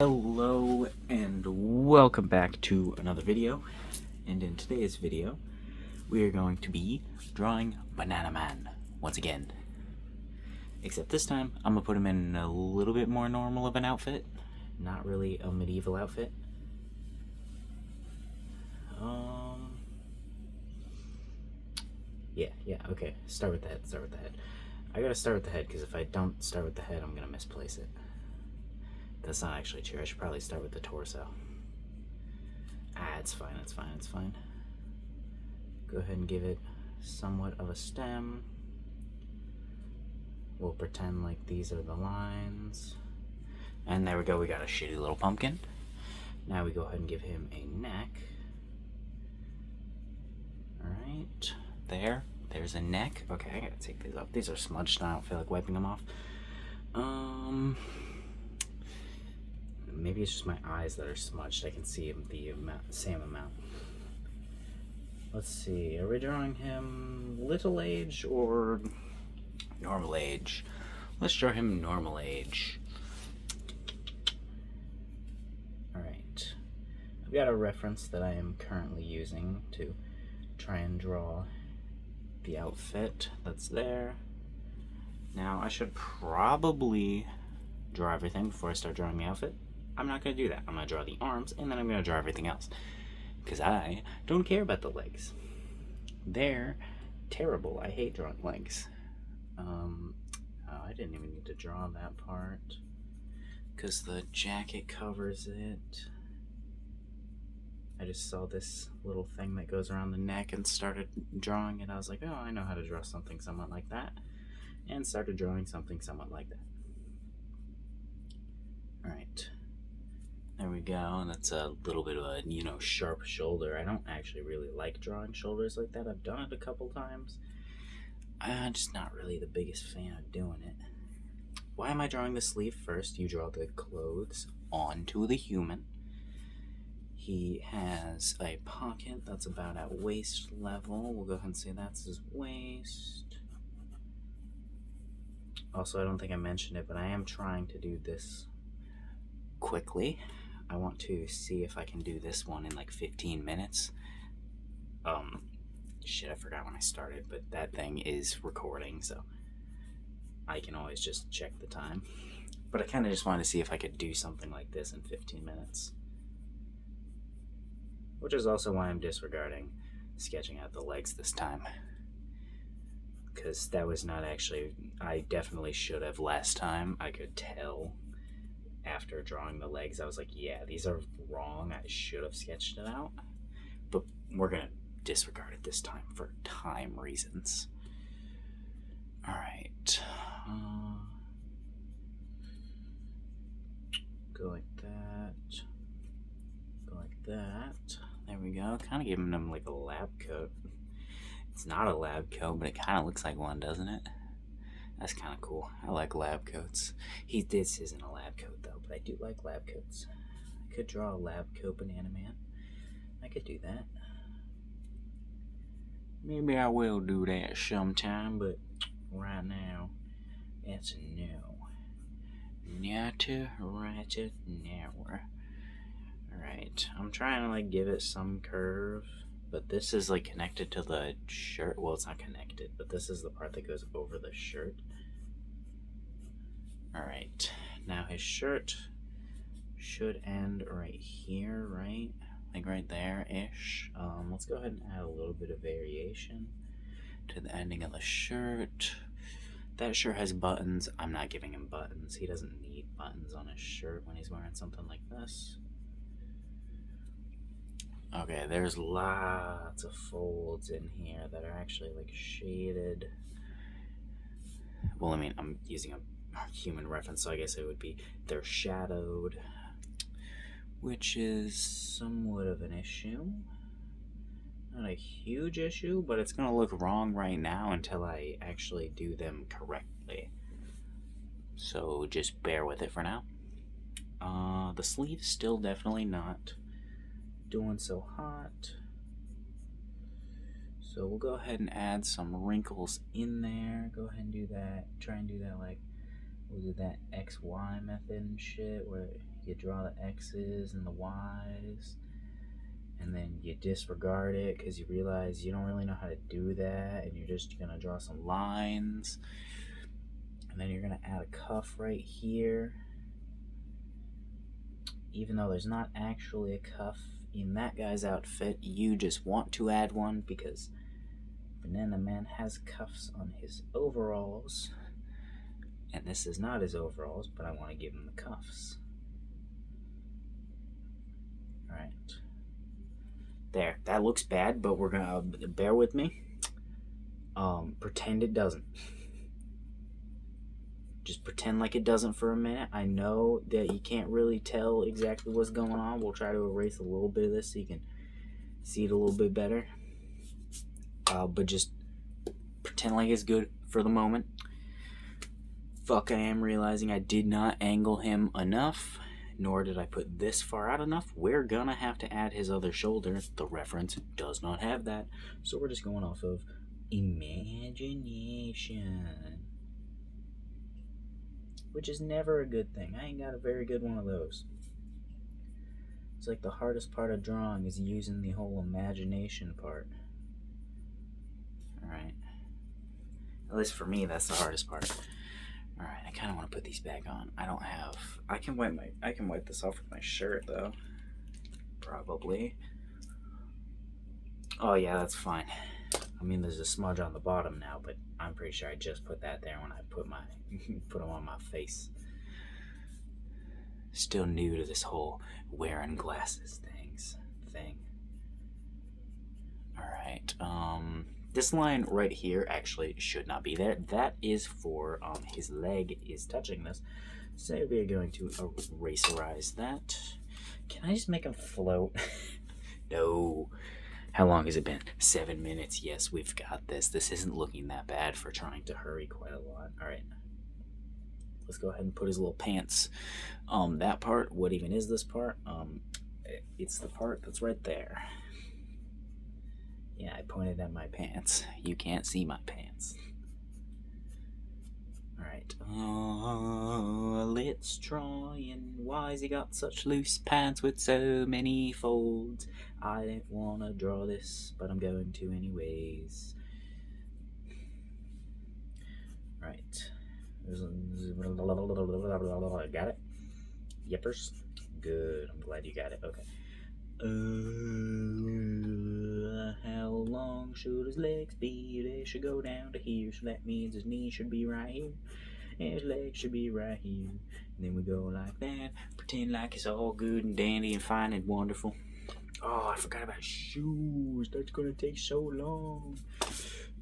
Hello and welcome back to another video, and in today's video we are going to be drawing Banana Man once again, except this time I'm gonna put him in a little bit more normal of an outfit, not really a medieval outfit. Okay, start with the head. I gotta start with the head because if I don't start with the head I'm gonna misplace it. That's not actually true. I should probably start with the torso. It's fine. Go ahead and give it somewhat of a stem. We'll pretend like these are the lines. And there we go, we got a shitty little pumpkin. Now we go ahead and give him a neck. Alright, there's a neck. Okay, I gotta take these off. These are smudged and I don't feel like wiping them off. Maybe it's just my eyes that are smudged. I can see the same amount. Let's see, are we drawing him little age or normal age? Let's draw him normal age. Alright. I've got a reference that I am currently using to try and draw the outfit that's there. Now, I should probably draw everything before I start drawing the outfit. I'm not going to do that. I'm going to draw the arms, and then I'm going to draw everything else. Because I don't care about the legs. They're terrible. I hate drawing legs. I didn't even need to draw that part. Because the jacket covers it. I just saw this little thing that goes around the neck and started drawing it. I was like, oh, I know how to draw something somewhat like that. And started drawing something somewhat like that. Alright. There we go, and that's a little bit of a, sharp shoulder. I don't actually really like drawing shoulders like that. I've done it a couple times. I'm just not really the biggest fan of doing it. Why am I drawing the sleeve first? You draw the clothes onto the human. He has a pocket that's about at waist level. We'll go ahead and say that's his waist. Also, I don't think I mentioned it, but I am trying to do this quickly. I want to see if I can do this one in like 15 minutes. Shit, I forgot when I started, but that thing is recording, so I can always just check the time. But I kind of just wanted to see if I could do something like this in 15 minutes. Which is also why I'm disregarding sketching out the legs this time. Because that was not actually... I definitely should have last time. I could tell after drawing the legs, I was like, yeah, these are wrong. I should have sketched it out. But we're going to disregard it this time for time reasons. Alright. Go like that. Go like that. There we go. Kind of giving him like a lab coat. It's not a lab coat, but it kind of looks like one, doesn't it? That's kind of cool. I like lab coats. This isn't a lab coat, though, but I do like lab coats. I could draw a lab coat Banana Man. I could do that. Maybe I will do that sometime, but right now, it's no. Not right now. Alright, I'm trying to, give it some curve, but this is, connected to the shirt. Well, it's not connected, but this is the part that goes over the shirt. Alright, now his shirt should end right here, right? Like right there-ish. Let's go ahead and add a little bit of variation to the ending of the shirt. That shirt has buttons. I'm not giving him buttons. He doesn't need buttons on his shirt when he's wearing something like this. Okay, there's lots of folds in here that are actually shaded. Well, I mean, I'm using a human reference, so I guess it would be they're shadowed, which is somewhat of an issue. Not a huge issue, but it's gonna look wrong right now until I actually do them correctly. So just bear with it for now. The sleeve's still definitely not doing so hot. So we'll go ahead and add some wrinkles in there. Go ahead and do that. Try and do that we'll do that XY method and shit where you draw the X's and the Y's, and then you disregard it because you realize you don't really know how to do that, and you're just gonna draw some lines, and then you're gonna add a cuff right here, even though there's not actually a cuff in that guy's outfit. You just want to add one because Banana Man has cuffs on his overalls, and this is not his overalls, but I want to give him the cuffs. Alright. There. That looks bad, but we're gonna bear with me. Pretend it doesn't. Just pretend like it doesn't for a minute. I know that you can't really tell exactly what's going on. We'll try to erase a little bit of this so you can see it a little bit better. But just pretend like it's good for the moment. Fuck, I am realizing I did not angle him enough, nor did I put this far out enough. We're gonna have to add his other shoulder. The reference does not have that, so we're just going off of imagination, which is never a good thing. I ain't got a very good one of those. It's like the hardest part of drawing is using the whole imagination part. Alright. At least for me, that's the hardest part. Alright, I kind of want to put these back on. I can wipe this off with my shirt, though. Probably. Oh, yeah, that's fine. I mean, there's a smudge on the bottom now, but I'm pretty sure I just put that there when I put them on my face. Still new to this whole wearing glasses thing. Alright, this line right here actually should not be there. That is for his leg is touching this. So we are going to eraserize that. Can I just make him float? No. How long has it been? 7 minutes. Yes, we've got this. This isn't looking that bad for trying to hurry quite a lot. Alright. Let's go ahead and put his little pants. That part, what even is this part? It's the part that's right there. Yeah, I pointed at my pants. You can't see my pants. Alright. Let's try and why's he got such loose pants with so many folds? I didn't want to draw this, but I'm going to anyways. Right. Got it? Yippers? Good. I'm glad you got it. Okay. How long should his legs be? They should go down to here, so that means his knees should be right here, and his legs should be right here. And then we go like that, pretend like it's all good and dandy and fine and wonderful. Oh, I forgot about shoes. That's gonna take so long.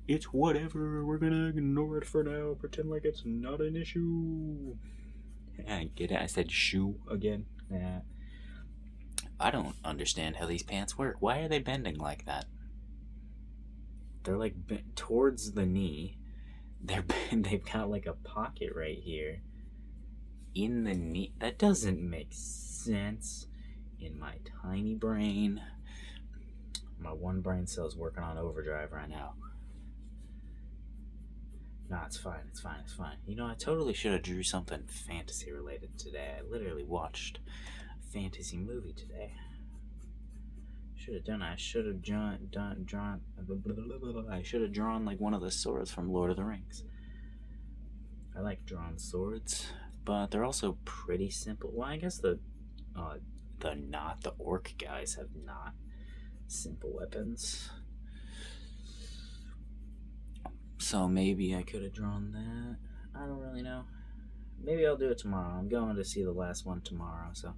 It's whatever. We're gonna ignore it for now. Pretend like it's not an issue. I get it. I said shoe again. Yeah. I don't understand how these pants work. Why are they bending like that? They're like bent towards the knee. They've got like a pocket right here in the knee. That doesn't make sense in my tiny brain. My one brain cell is working on overdrive right now. Nah, it's fine. It's fine. You know, I totally should have drew something fantasy related today. I literally watched a fantasy movie today. Should have done. I should have drawn. I should have drawn like one of the swords from Lord of the Rings. I like drawn swords, but they're also pretty simple. Well, I guess the orc guys have not simple weapons. So maybe I could have drawn that. I don't really know. Maybe I'll do it tomorrow. I'm going to see the last one tomorrow, so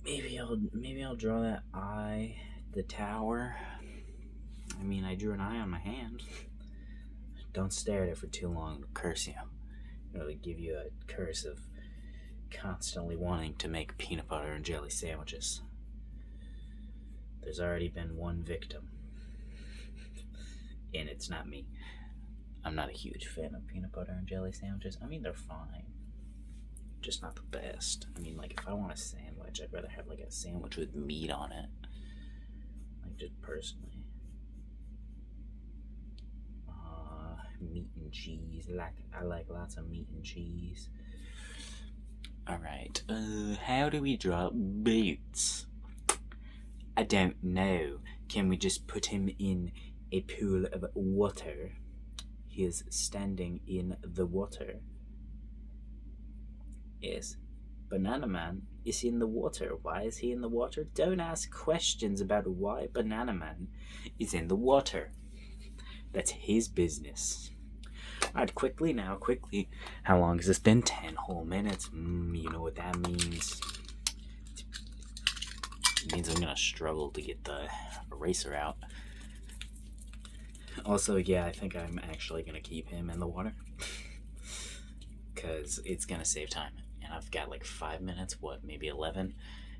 maybe I'll draw that eye, the tower. I mean, I drew an eye on my hand. Don't stare at it for too long. It'll curse you. It'll give you a curse of constantly wanting to make peanut butter and jelly sandwiches. There's already been one victim. And it's not me. I'm not a huge fan of peanut butter and jelly sandwiches. I mean, they're fine. Just not the best. I mean, like, if I want a sandwich, I'd rather have, like, a sandwich with meat on it. Like, just personally. Meat and cheese. I like lots of meat and cheese. Alright, how do we drop boots? I don't know. Can we just put him in a pool of water? He is standing in the water. Yes. Banana Man is in the water. Why is he in the water? Don't ask questions about why Banana Man is in the water. That's his business. Alright, quickly now, quickly. How long has this been? 10 whole minutes. You know what that means. It means I'm gonna struggle to get the eraser out. Also, yeah, I think I'm actually gonna keep him in the water. Because it's gonna save time. And I've got like 5 minutes, what, maybe 11?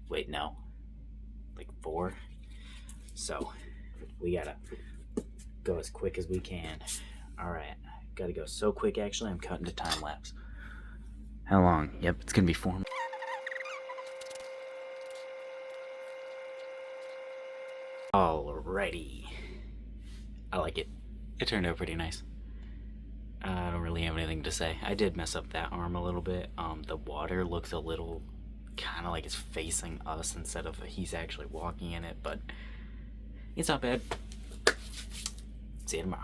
Wait, no. Like 4? So, we gotta go as quick as we can. Alright, gotta go so quick actually, I'm cutting to time lapse. How long? Yep, it's gonna be 4 minutes. Alrighty. I like it. It turned out pretty nice. I don't really have anything to say. I did mess up that arm a little bit. The water looks a little kind of like it's facing us instead of he's actually walking in it, but it's not bad. See you tomorrow.